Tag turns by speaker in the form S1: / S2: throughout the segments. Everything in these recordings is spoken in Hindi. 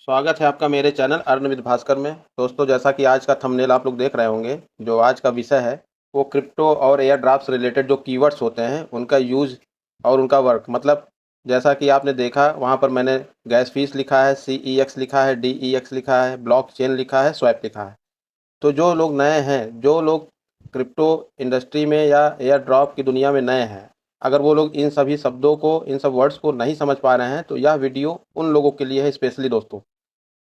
S1: स्वागत है आपका मेरे चैनल अर्न विद भास्कर में। दोस्तों, जैसा कि आज का थंबनेल आप लोग देख रहे होंगे, जो आज का विषय है वो क्रिप्टो और एयर ड्राफ्ट से रिलेटेड जो कीवर्ड्स होते हैं उनका यूज और उनका वर्क। मतलब जैसा कि आपने देखा, वहाँ पर मैंने गैस फीस लिखा है, CEX लिखा है, DEX लिखा है, ब्लॉक चेन लिखा है, स्वैप लिखा है। तो जो लोग नए हैं, जो लोग क्रिप्टो इंडस्ट्री में या एयर ड्रॉप की दुनिया में नए हैं, अगर वो लोग इन सभी शब्दों को, इन सब वर्ड्स को नहीं समझ पा रहे हैं, तो यह वीडियो उन लोगों के लिए है स्पेशली दोस्तों।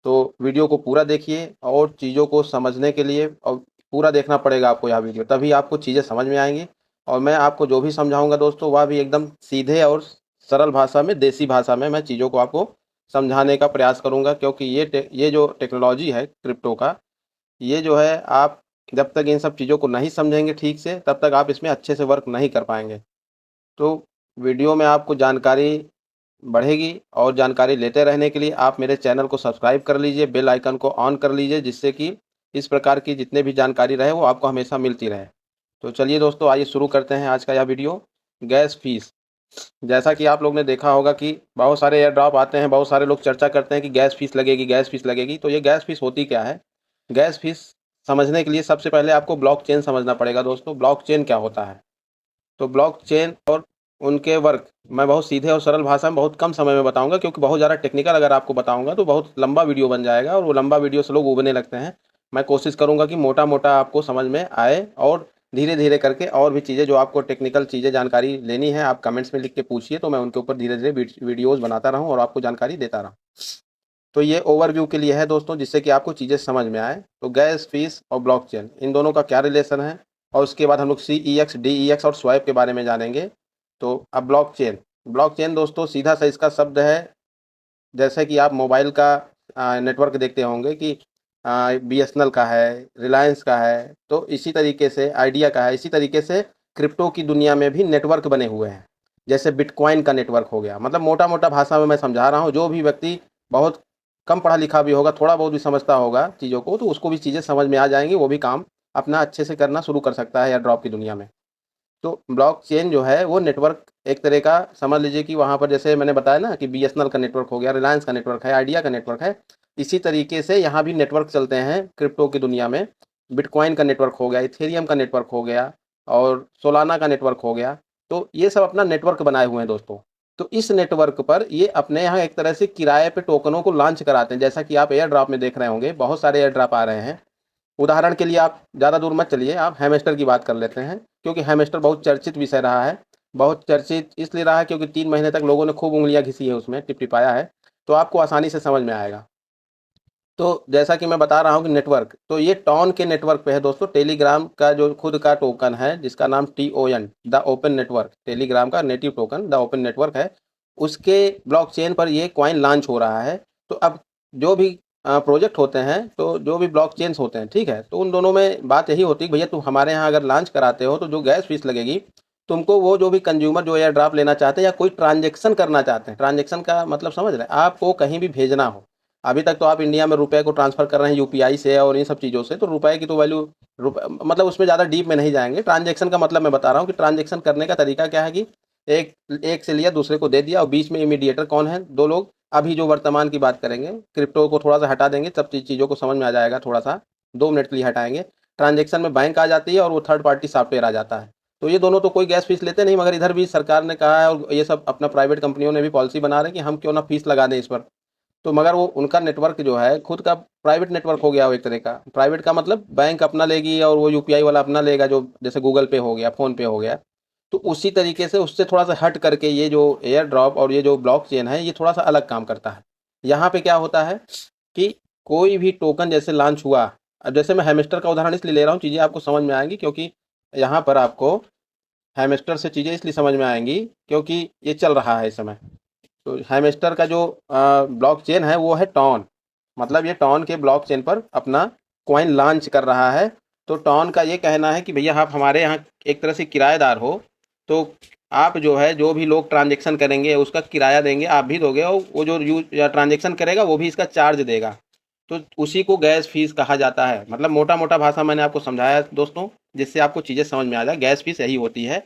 S1: तो वीडियो को पूरा देखिए और चीज़ों को समझने के लिए और पूरा देखना पड़ेगा आपको यह वीडियो, तभी आपको चीज़ें समझ में आएंगी। और मैं आपको जो भी समझाऊंगा दोस्तों, वह भी एकदम सीधे और सरल भाषा में, देसी भाषा में मैं चीज़ों को आपको समझाने का प्रयास करूंगा। क्योंकि ये जो टेक्नोलॉजी है क्रिप्टो का, ये जो है, आप जब तक इन सब चीज़ों को नहीं समझेंगे ठीक से, तब तक आप इसमें अच्छे से वर्क नहीं कर पाएंगे। तो वीडियो में आपको जानकारी बढ़ेगी, और जानकारी लेते रहने के लिए आप मेरे चैनल को सब्सक्राइब कर लीजिए, बेल आइकन को ऑन कर लीजिए, जिससे कि इस प्रकार की जितने भी जानकारी रहे वो आपको हमेशा मिलती रहे। तो चलिए दोस्तों, आइए शुरू करते हैं आज का यह वीडियो। Gas fees. जैसा कि आप लोग ने देखा होगा कि बहुत सारे एयर ड्रॉप आते हैं, बहुत सारे लोग चर्चा करते हैं कि गैस फीस लगेगी, गैस फीस लगेगी। तो ये गैस फीस होती क्या है? गैस फीस समझने के लिए सबसे पहले आपको ब्लॉकचेन समझना पड़ेगा दोस्तों। ब्लॉकचेन क्या होता है? तो ब्लॉकचेन और उनके वर्क मैं बहुत सीधे और सरल भाषा में बहुत कम समय में बताऊंगा, क्योंकि बहुत ज़्यादा टेक्निकल अगर आपको बताऊंगा तो बहुत लंबा वीडियो बन जाएगा, और वो लंबा वीडियो से लोग उबने लगते हैं। मैं कोशिश करूंगा कि मोटा मोटा आपको समझ में आए, और धीरे धीरे करके और भी चीज़ें जो आपको टेक्निकल चीज़ें जानकारी लेनी है, आप कमेंट्स में लिख के पूछिए, तो मैं उनके ऊपर धीरे धीरे वीडियोज़ बनाता रहूँ और आपको जानकारी देता रहूँ। तो ये ओवरव्यू के लिए है दोस्तों, जिससे कि आपको चीज़ें समझ में आए। तो गैस फीस और ब्लॉकचेन, इन दोनों का क्या रिलेशन है, और उसके बाद हम लोग CEX, DEX और स्वैप के बारे में जानेंगे। तो अब ब्लॉकचेन। ब्लॉकचेन दोस्तों, सीधा सा इसका शब्द है, जैसे कि आप मोबाइल का नेटवर्क देखते होंगे कि BSNL का है, रिलायंस का है, तो इसी तरीके से आइडिया का है। इसी तरीके से क्रिप्टो की दुनिया में भी नेटवर्क बने हुए हैं। जैसे बिटकॉइन का नेटवर्क हो गया। मतलब मोटा मोटा भाषा में मैं समझा रहा हूँ, जो भी व्यक्ति बहुत कम पढ़ा लिखा भी होगा, थोड़ा बहुत भी समझता होगा चीज़ों को, तो उसको भी चीज़ें समझ में आ जाएंगी, वो भी काम अपना अच्छे से करना शुरू कर सकता है एयर ड्रॉप की दुनिया में। तो ब्लॉकचेन जो है वो नेटवर्क एक तरह का, समझ लीजिए कि वहाँ पर जैसे मैंने बताया ना कि BSNL का नेटवर्क हो गया, रिलायंस का नेटवर्क है, आइडिया का नेटवर्क है। इसी तरीके से यहाँ भी नेटवर्क चलते हैं क्रिप्टो की दुनिया में। बिटकॉइन का नेटवर्क हो गया, इथेरियम का नेटवर्क हो गया, और सोलाना का नेटवर्क हो गया। तो ये सब अपना नेटवर्क बनाए हुए हैं दोस्तों। तो इस नेटवर्क पर ये अपने यहाँ एक तरह से किराए पे टोकनों को लॉन्च कराते हैं। जैसा कि आप एयर ड्रॉप में देख रहे होंगे, बहुत सारे एयर ड्रॉप आ रहे हैं। उदाहरण के लिए आप ज़्यादा दूर मत चलिए, आप हैमस्टर की बात कर लेते हैं, क्योंकि हैमस्टर बहुत चर्चित विषय रहा है। बहुत चर्चित इसलिए रहा है क्योंकि 3 महीने तक लोगों ने खूब उंगलियां घिसी है उसमें, टिपटिपाया है। तो आपको आसानी से समझ में आएगा। तो जैसा कि मैं बता रहा हूँ कि नेटवर्क, तो ये टॉन के नेटवर्क पे है दोस्तों। टेलीग्राम का जो खुद का टोकन है, जिसका नाम TON, the open network, Telegram का native token the open network है, उसके ब्लॉकचेन पर ये कॉइन लॉन्च हो रहा है। तो अब जो भी प्रोजेक्ट होते हैं, तो जो भी ब्लॉकचेन्स होते हैं, ठीक है, तो उन दोनों में बात यही होती है कि भैया तुम हमारे यहाँ अगर लॉन्च कराते हो, तो जो गैस फीस लगेगी तुमको, वो जो भी कंज्यूमर जो एयर ड्राफ्ट लेना चाहते हैं या कोई ट्रांजेक्शन करना चाहते हैं, ट्रांजेक्शन का मतलब समझ रहे हैं, आपको कहीं भी भेजना हो। अभी तक तो आप इंडिया में रुपए को ट्रांसफर कर रहे हैं UPI से और इन सब चीज़ों से, तो रुपए की तो वैल्यू, रुपए मतलब उसमें ज़्यादा डीप में नहीं जाएंगे। ट्रांजेक्शन का मतलब मैं बता रहा हूँ कि ट्रांजेक्शन करने का तरीका क्या है कि एक एक से लिया, दूसरे को दे दिया, और बीच में इमीडिएटर कौन है? दो लोग। अभी जो वर्तमान की बात करेंगे, क्रिप्टो को थोड़ा सा हटा देंगे, सब चीज़ों को समझ में आ जाएगा, थोड़ा सा 2 मिनट के लिए हटाएंगे। ट्रांजेक्शन में बैंक आ जाती है और वो थर्ड पार्टी सॉफ्टवेयर आ जाता है। तो ये दोनों तो कोई गैस फीस लेते नहीं, मगर इधर भी सरकार ने कहा है, और ये सब अपना प्राइवेट कंपनियों ने भी पॉलिसी बना रहे हैं कि हम क्यों ना फीस लगा दें इस पर। तो मगर वो उनका नेटवर्क जो है खुद का प्राइवेट नेटवर्क हो गया, वो एक तरह का प्राइवेट का मतलब बैंक अपना लेगी और वो UPI वाला अपना लेगा, जो जैसे गूगल पे हो गया, फोन पे हो गया। तो उसी तरीके से उससे थोड़ा सा हट करके ये जो एयर ड्रॉप और ये जो ब्लॉकचेन है, ये थोड़ा सा अलग काम करता है। यहाँ पे क्या होता है कि कोई भी टोकन जैसे लॉन्च हुआ, अब जैसे मैं हैमस्टर का उदाहरण इसलिए ले रहा हूँ, चीज़ें आपको समझ में आएंगी, क्योंकि यहाँ पर आपको हैमस्टर से चीज़ें इसलिए समझ में आएंगी क्योंकि ये चल रहा है इस समय। तो हैमस्टर का जो ब्लॉकचेन है वो है टॉन। मतलब ये टॉन के ब्लॉकचेन पर अपना कॉइन लॉन्च कर रहा है। तो टॉन का ये कहना है कि भैया आप हमारे यहाँ एक तरह से किराएदार हो, तो आप जो है, जो भी लोग ट्रांजेक्शन करेंगे उसका किराया देंगे, आप भी दोगे, और वो जो यूज या ट्रांजेक्शन करेगा वो भी इसका चार्ज देगा। तो उसी को गैस फीस कहा जाता है। मतलब मोटा मोटा भाषा मैंने आपको समझाया दोस्तों, जिससे आपको चीज़ें समझ में आ जाए। गैस फीस यही होती है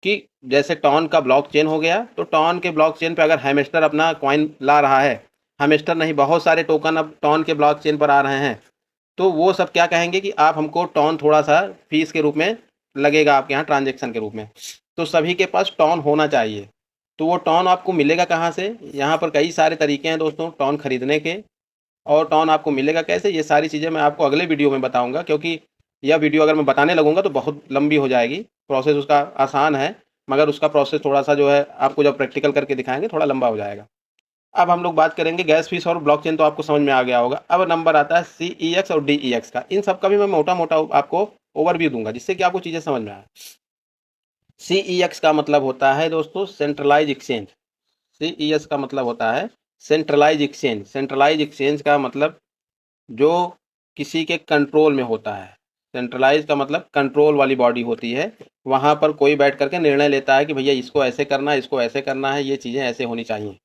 S1: कि जैसे टॉन का ब्लॉकचेन हो गया, तो टॉन के ब्लॉकचेन पे अगर हैमस्टर अपना कॉइन ला रहा है, हमेस्टर नहीं, बहुत सारे टोकन अब टॉन के ब्लॉकचेन पर आ रहे हैं। तो वो सब क्या कहेंगे कि आप हमको टॉन थोड़ा सा फीस के रूप में लगेगा आपके यहाँ ट्रांजेक्शन के रूप में। तो सभी के पास टॉन होना चाहिए। तो वो टॉन आपको मिलेगा कहाँ से? यहाँ पर कई सारे तरीके हैं दोस्तों टॉन खरीदने के। और टॉन आपको मिलेगा कैसे, ये सारी चीज़ें मैं आपको अगले वीडियो में बताऊंगा, क्योंकि यह वीडियो अगर मैं बताने लगूंगा तो बहुत लंबी हो जाएगी। प्रोसेस उसका आसान है, मगर उसका प्रोसेस थोड़ा सा जो है आपको जब प्रैक्टिकल करके दिखाएंगे थोड़ा लंबा हो जाएगा। अब हम लोग बात करेंगे गैस फीस और ब्लॉकचेन, तो आपको समझ में आ गया होगा। अब नंबर आता है CEX और DEX का। इन सब का भी मैं मोटा मोटा आपको ओवरव्यू दूंगा, जिससे कि आपको चीज़ें समझ में आए। CEX का मतलब होता है दोस्तों सेंट्रलाइज एक्सचेंज। CES का मतलब होता है सेंट्रलाइज एक्सचेंज। सेंट्रलाइज एक्सचेंज का मतलब जो किसी के कंट्रोल में होता है। सेंट्रलाइज का मतलब कंट्रोल वाली बॉडी होती है, वहाँ पर कोई बैठ करके निर्णय लेता है कि भैया इसको ऐसे करना है, इसको ऐसे करना है, ये चीज़ें ऐसे होनी चाहिए।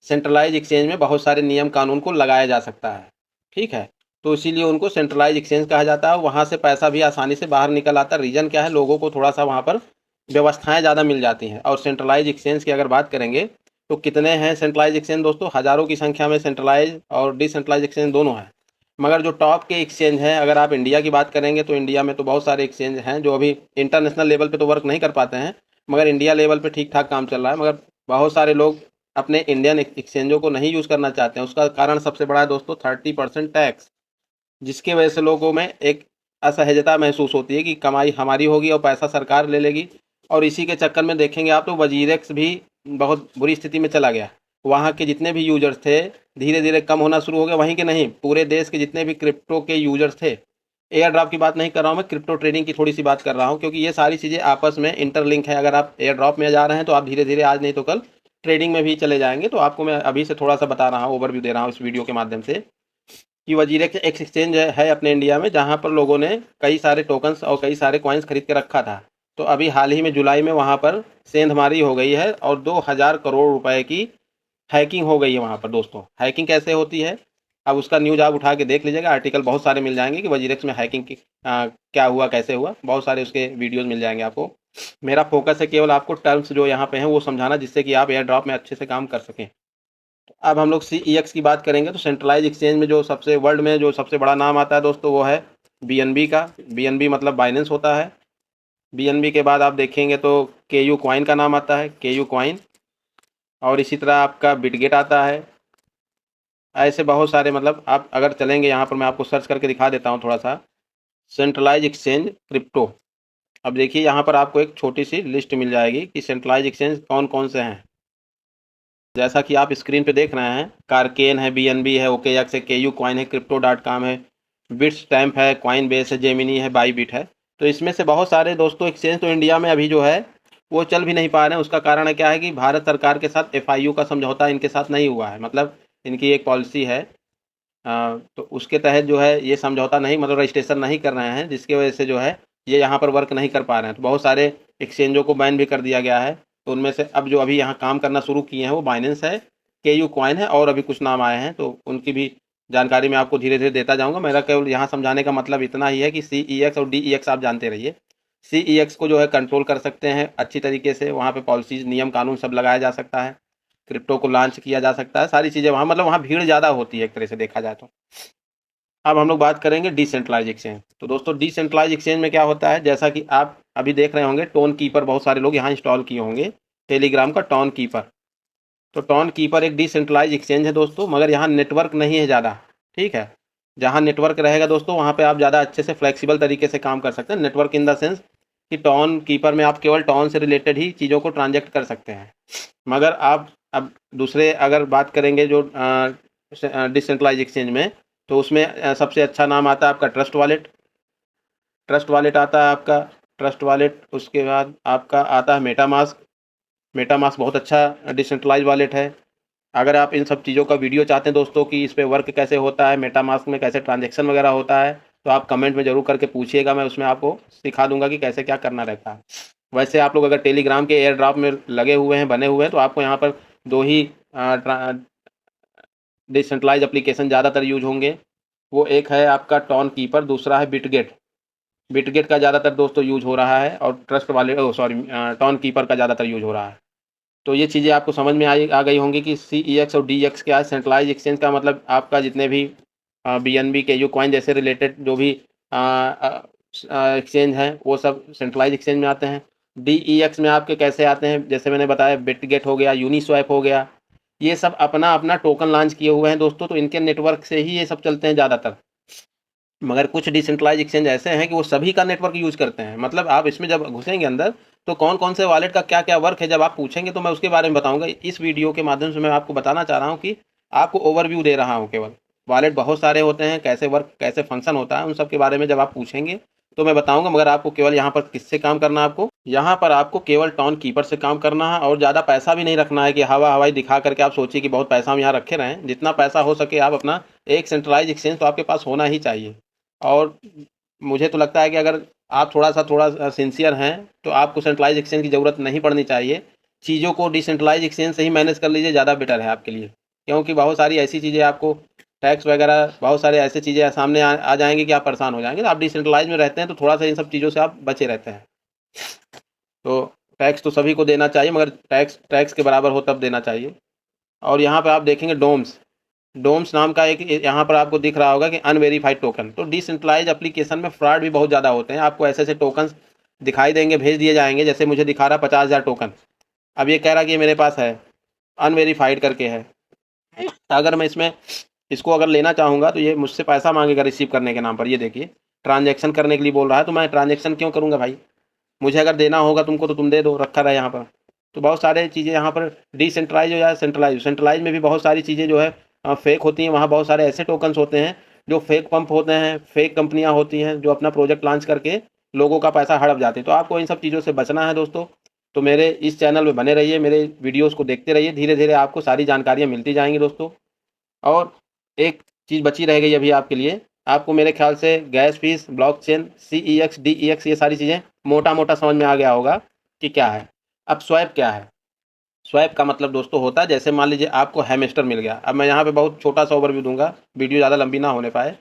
S1: सेंट्रलाइज एक्सचेंज में बहुत सारे नियम कानून को लगाया जा सकता है, ठीक है। तो इसीलिए उनको सेंट्रलाइज एक्सचेंज कहा जाता है। वहाँ से पैसा भी आसानी से बाहर निकल आता है। रीज़न क्या है, लोगों को थोड़ा सा वहाँ पर व्यवस्थाएं ज़्यादा मिल जाती हैं। और सेंट्रलाइज एक्सचेंज की अगर बात करेंगे तो कितने हैं सेंट्रलाइज एक्सचेंज दोस्तों? हज़ारों की संख्या में सेंट्रलाइज और डिसेंट्रलाइज एक्सचेंज दोनों हैं। मगर जो टॉप के एक्सचेंज हैं, अगर आप इंडिया की बात करेंगे तो इंडिया में तो बहुत सारे एक्सचेंज हैं जो अभी इंटरनेशनल लेवल पे तो वर्क नहीं कर पाते हैं, मगर इंडिया लेवल पे ठीक ठाक काम चल रहा है। मगर बहुत सारे लोग अपने इंडियन एक्सचेंजों को नहीं यूज़ करना चाहते हैं। उसका कारण सबसे बड़ा है दोस्तों 30% टैक्स, जिसकी वजह से लोगों में एक असहजता महसूस होती है कि कमाई हमारी होगी और पैसा सरकार ले लेगी। और इसी के चक्कर में देखेंगे आप तो वजीरेक्स भी बहुत बुरी स्थिति में चला गया। वहाँ के जितने भी यूजर्स थे धीरे धीरे कम होना शुरू हो गए। वहीं के नहीं, पूरे देश के जितने भी क्रिप्टो के यूजर्स थे। एयर ड्रॉप की बात नहीं कर रहा हूँ मैं, क्रिप्टो ट्रेडिंग की थोड़ी सी बात कर रहा हूँ, क्योंकि ये सारी चीज़ें आपस में इंटरलिंक है। अगर आप एयर ड्रॉप में जा रहे हैं तो आप धीरे धीरे आज नहीं तो कल ट्रेडिंग में भी चले जाएंगे। तो आपको मैं अभी से थोड़ा सा बता रहा हूँ, ओवरव्यू दे रहा हूँ इस वीडियो के माध्यम से, कि वजीरेक्स एक एक्सचेंज है अपने इंडिया में, जहाँ पर लोगों ने कई सारे टोकन्स और कई सारे कॉइन्स खरीद के रखा था। तो अभी हाल ही में जुलाई में वहाँ पर सेंधमारी हो गई है और 2000 करोड़ रुपए की हैकिंग हो गई है वहाँ पर दोस्तों। हैकिंग कैसे होती है, अब उसका न्यूज आप उठा के देख लीजिएगा, आर्टिकल बहुत सारे मिल जाएंगे कि वजीरेक्स में हैकिंग की क्या हुआ, कैसे हुआ, बहुत सारे उसके वीडियोस मिल जाएंगे आपको। मेरा फोकस है केवल आपको टर्म्स जो यहाँ पे हैं वो समझाना, जिससे कि आप एयर ड्रॉप में अच्छे से काम कर सकें। अब हम लोग CEX की बात करेंगे तो सेंट्रलाइज एक्सचेंज में जो सबसे वर्ल्ड में जो सबसे बड़ा नाम आता है दोस्तों वो है BNB का। BNB मतलब बाइनेंस होता है। BNB के बाद आप देखेंगे तो KU कॉइन का नाम आता है, KU कॉइन। और इसी तरह आपका बिटगेट आता है। ऐसे बहुत सारे, मतलब आप अगर चलेंगे यहाँ पर मैं आपको सर्च करके दिखा देता हूँ थोड़ा सा, सेंट्रलाइज एक्सचेंज क्रिप्टो। अब देखिए यहाँ पर आपको एक छोटी सी लिस्ट मिल जाएगी कि सेंट्रलाइज एक्सचेंज कौन कौन से हैं। जैसा कि आप स्क्रीन पे देख रहे हैं, कारकेन है, BNB है, OKX है, KU कॉइन है, Crypto.com है, बिट्स स्टैम्प है, कॉइन बेस है, जेमिनी है, बाईबिट है। तो इसमें से बहुत सारे दोस्तों एक्सचेंज तो इंडिया में अभी जो है वो चल भी नहीं पा रहे हैं। उसका कारण है क्या है कि भारत सरकार के साथ FIU का समझौता इनके साथ नहीं हुआ है। मतलब इनकी एक पॉलिसी है, तो उसके तहत जो है ये समझौता नहीं, मतलब रजिस्ट्रेशन नहीं कर रहे हैं, जिसकी वजह से जो है ये यहाँ पर वर्क नहीं कर पा रहे हैं। तो बहुत सारे एक्सचेंजों को बैन भी कर दिया गया है। तो उनमें से अब जो अभी यहाँ काम करना शुरू किए हैं वो बाइनेंस है, KU कॉइन है, और अभी कुछ नाम आए हैं, तो उनकी भी जानकारी मैं आपको धीरे धीरे देता जाऊँगा। मेरा केवल यहाँ समझाने का मतलब इतना ही है कि CEX और DEX आप जानते रहिए। CEX को जो है कंट्रोल कर सकते हैं अच्छी तरीके से, वहाँ पे पॉलिसीज नियम कानून सब लगाया जा सकता है, क्रिप्टो को लॉन्च किया जा सकता है, सारी चीज़ें वहाँ, मतलब वहाँ भीड़ ज़्यादा होती है एक तरह से देखा जाए तो। अब हम लोग बात करेंगे डिसेंट्रलाइज एक्सचेंज। तो दोस्तों डिसेंट्रलाइज एक्सचेंज में क्या होता है, जैसा कि आप अभी देख रहे होंगे टोन कीपर बहुत सारे लोग यहाँ इंस्टॉल किए होंगे, टेलीग्राम का टोन कीपर। तो टोन कीपर एक डिसेंट्रलाइज एक्सचेंज है दोस्तों, मगर यहाँ नेटवर्क नहीं है ज़्यादा, ठीक है। जहाँ नेटवर्क रहेगा दोस्तों वहाँ पे आप ज़्यादा अच्छे से फ्लेक्सिबल तरीके से काम कर सकते हैं। नेटवर्क इन द सेंस कि टोन कीपर में आप केवल टोन से रिलेटेड ही चीज़ों को ट्रांजेक्ट कर सकते हैं। मगर आप अब दूसरे अगर बात करेंगे जो डिसेंट्रलाइज एक्सचेंज में, तो उसमें सबसे अच्छा नाम आता है आपका ट्रस्ट वॉलेट। ट्रस्ट वॉलेट आता है आपका, ट्रस्ट वॉलेट। उसके बाद आपका आता है मेटामास्क। मेटामास्क बहुत अच्छा डिसेंट्रलाइज वॉलेट है। अगर आप इन सब चीज़ों का वीडियो चाहते हैं दोस्तों कि इस पे वर्क कैसे होता है, मेटामास्क में कैसे ट्रांजेक्शन वगैरह होता है, तो आप कमेंट में ज़रूर करके पूछिएगा, मैं उसमें आपको सिखा दूंगा कि कैसे क्या करना रहता है। वैसे आप लोग अगर टेलीग्राम के एयर ड्रॉप में लगे हुए हैं, बने हुए हैं, तो आपको यहाँ पर दो ही डिसेंट्रलाइज एप्लीकेशन ज़्यादातर यूज होंगे। वो एक है आपका टोन कीपर, दूसरा है बिटगेट। बिटगेट का ज़्यादातर दोस्तों यूज हो रहा है, और ट्रस्ट वाले सॉरी टोन कीपर का ज़्यादातर यूज हो रहा है। तो ये चीज़ें आपको समझ में आ गई होंगी कि CEX और DEX क्या है। सेंट्रलाइज एक्सचेंज का मतलब आपका जितने भी BNB के यू कॉइन जैसे रिलेटेड जो भी एक्सचेंज हैं वो सब सेंट्रलाइज एक्सचेंज में आते हैं। DEX में आपके कैसे आते हैं, जैसे मैंने बताया बिटगेट हो गया, यूनिस्वैप हो गया, ये सब अपना अपना टोकन लॉन्च किए हुए हैं दोस्तों, तो इनके नेटवर्क से ही ये सब चलते हैं ज़्यादातर। मगर कुछ डिसेंट्रलाइज एक्सचेंज ऐसे हैं कि वो सभी का नेटवर्क यूज करते हैं। मतलब आप इसमें जब घुसेंगे अंदर तो कौन कौन से वॉलेट का क्या क्या वर्क है जब आप पूछेंगे तो मैं उसके बारे में बताऊंगा। इस वीडियो के माध्यम से मैं आपको बताना चाह रहा हूँ कि आपको ओवरव्यू दे रहा हूँ केवल। वॉलेट बहुत सारे होते हैं, कैसे वर्क कैसे फंक्शन होता है उन सब के बारे में जब आप पूछेंगे तो मैं बताऊंगा। मगर आपको केवल यहाँ पर किससे काम करना है, आपको यहाँ पर आपको केवल टाउन कीपर से काम करना है और ज़्यादा पैसा भी नहीं रखना है कि हवाई दिखा करके आप सोचिए कि बहुत पैसा हम यहाँ रखे रहें। जितना पैसा हो सके आप अपना एक सेंट्रलाइज एक्सचेंज तो आपके पास होना ही चाहिए। और मुझे तो लगता है कि अगर आप थोड़ा सिंसियर हैं तो आपको सेंट्रलाइज एक्सचेंज की ज़रूरत नहीं पड़नी चाहिए। चीज़ों को डिसेंट्रलाइज एक्सचेंज से ही मैनेज कर लीजिए, ज़्यादा बेटर है आपके लिए। क्योंकि बहुत सारी ऐसी चीज़ें आपको टैक्स वगैरह बहुत सारे ऐसे चीज़ें सामने आ जाएंगी कि आप परेशान हो जाएंगे। तो आप डिसेंट्रलाइज में रहते हैं तो थोड़ा सा इन सब चीज़ों से आप बचे रहते हैं। तो टैक्स तो सभी को देना चाहिए, मगर टैक्स टैक्स के बराबर हो तब देना चाहिए। और यहाँ पर आप देखेंगे डोम्स डोम्स नाम का एक यहाँ पर आपको दिख रहा होगा कि अनवेरीफाइड टोकन। तो डिसेंट्रलाइज एप्लीकेशन में फ्रॉड भी बहुत ज़्यादा होते हैं। आपको ऐसे ऐसे टोकन दिखाई देंगे, भेज दिए जाएंगे, जैसे मुझे दिखा रहा 50,000 टोकन। अब ये कह रहा कि ये मेरे पास है, अनवेरीफाइड करके है। अगर मैं इसको अगर लेना चाहूँगा तो ये मुझसे पैसा मांगेगा रिसीव करने के नाम पर। ये देखिए ट्रांजेक्शन करने के लिए बोल रहा है, तो मैं ट्रांजेक्शन क्यों करूँगा भाई? मुझे अगर देना होगा तुमको तो तुम दे दो, रखा रहे यहाँ पर। तो बहुत सारे चीज़ें यहाँ पर डिसेंट्रलाइज हो या सेंट्रलाइज में भी बहुत सारी चीज़ें जो है फेक होती हैं। वहाँ बहुत सारे ऐसे टोकन्स होते हैं जो फेक पंप होते हैं, फेक कंपनियाँ होती हैं जो अपना प्रोजेक्ट लॉन्च करके लोगों का पैसा हड़प जाते हैं। तो आपको इन सब चीज़ों से बचना है दोस्तों। तो मेरे इस चैनल में बने रहिए, मेरे वीडियोस को देखते रहिए, धीरे धीरे आपको सारी जानकारियाँ मिलती जाएंगी दोस्तों। और एक चीज़ बची रह गई अभी आपके लिए, आपको मेरे ख्याल से gas fees, blockchain, CEX DEX ये सारी चीज़ें मोटा मोटा समझ में आ गया होगा कि क्या है। अब स्वैप क्या है? स्वैप का मतलब दोस्तों होता है, जैसे मान लीजिए आपको हैमस्टर मिल गया। अब मैं यहाँ पे बहुत छोटा सा ओवरव्यू दूंगा, वीडियो ज़्यादा लंबी ना होने पाए।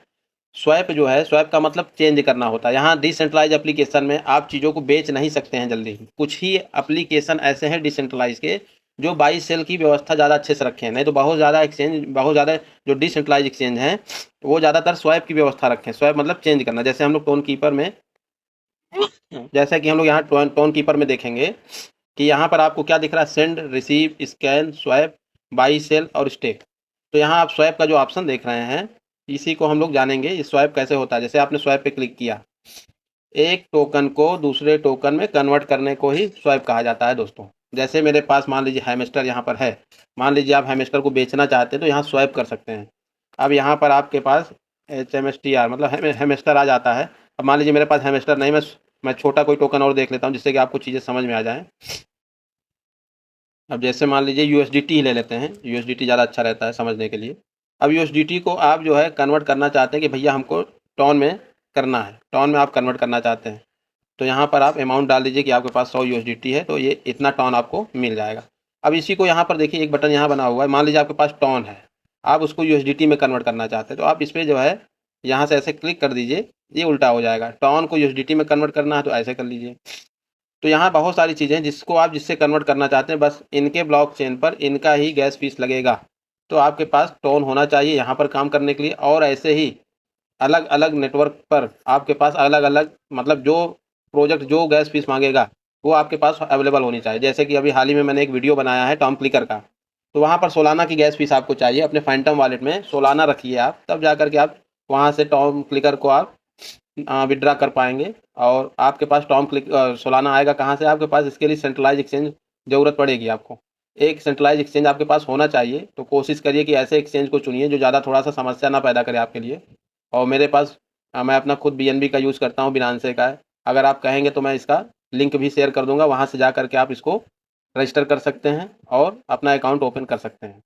S1: स्वैप जो है, स्वैप का मतलब चेंज करना होता है। यहाँ डिसेंट्रलाइज एप्लीकेशन में आप चीज़ों को बेच नहीं सकते हैं जल्दी। कुछ ही एप्लीकेशन ऐसे हैं डिसेंट्रलाइज के जो बाई सेल की व्यवस्था ज़्यादा अच्छे से रखे हैं, नहीं तो बहुत ज़्यादा जो डिसेंट्रलाइज एक्सचेंज हैं वो ज़्यादातर स्वैप की व्यवस्था रखें। स्वैप मतलब चेंज करना। जैसे हम लोग टोन कीपर में जैसा कि हम लोग यहाँ टोन कीपर में देखेंगे कि यहाँ पर आपको क्या दिख रहा है, send, receive, scan, swap, buy sell और स्टेक। तो यहाँ आप स्वैप का जो ऑप्शन देख रहे हैं इसी को हम लोग जानेंगे, ये स्वैप कैसे होता है। जैसे आपने स्वैप पे क्लिक किया, एक टोकन को दूसरे टोकन में कन्वर्ट करने को ही स्वैप कहा जाता है दोस्तों। जैसे मेरे पास मान लीजिए हैमस्टर यहाँ पर है, मान लीजिए आप हैमस्टर को बेचना चाहते हैं तो यहाँ स्वैप कर सकते हैं। अब यहाँ पर आपके पास HMSTR मतलब हैमस्टर आ जाता है। अब मान लीजिए मेरे पास हैमस्टर नहीं, मैं छोटा कोई टोकन और देख लेता हूँ जिससे कि आपको चीज़ें समझ में आ जाएँ। अब जैसे मान लीजिए USDT ही ले लेते हैं, USDT ज़्यादा अच्छा रहता है समझने के लिए। अब USDT को आप जो है कन्वर्ट करना चाहते हैं कि भैया हमको टॉन में करना है, टॉन में आप कन्वर्ट करना चाहते हैं, तो यहाँ पर आप अमाउंट डाल दीजिए कि आपके पास 100 USDT है तो ये इतना टॉन आपको मिल जाएगा। अब इसी को यहाँ पर देखिए एक बटन यहाँ बना हुआ है, मान लीजिए आपके पास टॉन है, आप उसको USDT में कन्वर्ट करना चाहते हैं तो आप इस पर जो है यहाँ से ऐसे क्लिक कर दीजिए, ये उल्टा हो जाएगा। टॉन को USDT में कन्वर्ट करना है तो ऐसे कर लीजिए। तो यहाँ बहुत सारी चीज़ें हैं जिसको आप जिससे कन्वर्ट करना चाहते हैं, बस इनके ब्लॉकचेन पर इनका ही गैस फीस लगेगा। तो आपके पास टोन होना चाहिए यहाँ पर काम करने के लिए। और ऐसे ही अलग अलग नेटवर्क पर आपके पास अलग अलग मतलब जो प्रोजेक्ट जो गैस फीस मांगेगा वो आपके पास अवेलेबल होनी चाहिए। जैसे कि अभी हाल ही में मैंने एक वीडियो बनाया है टॉम क्लिकर का, तो वहाँ पर सोलाना की गैस फीस आपको चाहिए। अपने फैंटम वॉलेट में सोलाना रखिए आप, तब जा करके आप वहाँ से टॉम क्लिकर को आप विड्रा कर पाएंगे। और आपके पास टॉम क्लिक सोलाना आएगा कहाँ से? आपके पास इसके लिए सेंट्रलाइज एक्सचेंज ज़रूरत पड़ेगी आपको। एक सेंट्रलाइज एक्सचेंज आपके पास होना चाहिए। तो कोशिश करिए कि ऐसे एक्सचेंज को चुनिए जो ज़्यादा थोड़ा सा समस्या ना पैदा करे आपके लिए। और मेरे पास मैं अपना खुद BNB का यूज़ करता हूँ, बिनांसे का है। अगर आप कहेंगे तो मैं इसका लिंक भी शेयर कर दूंगा, वहाँ से जा करके आप इसको रजिस्टर कर सकते हैं और अपना अकाउंट ओपन कर सकते हैं।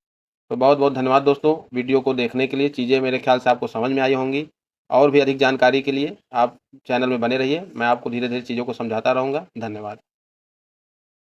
S1: तो बहुत बहुत धन्यवाद दोस्तों वीडियो को देखने के लिए। चीज़ें मेरे ख्याल से आपको समझ में आई होंगी। और भी अधिक जानकारी के लिए आप चैनल में बने रहिए, मैं आपको धीरे धीरे चीज़ों को समझाता रहूँगा। धन्यवाद।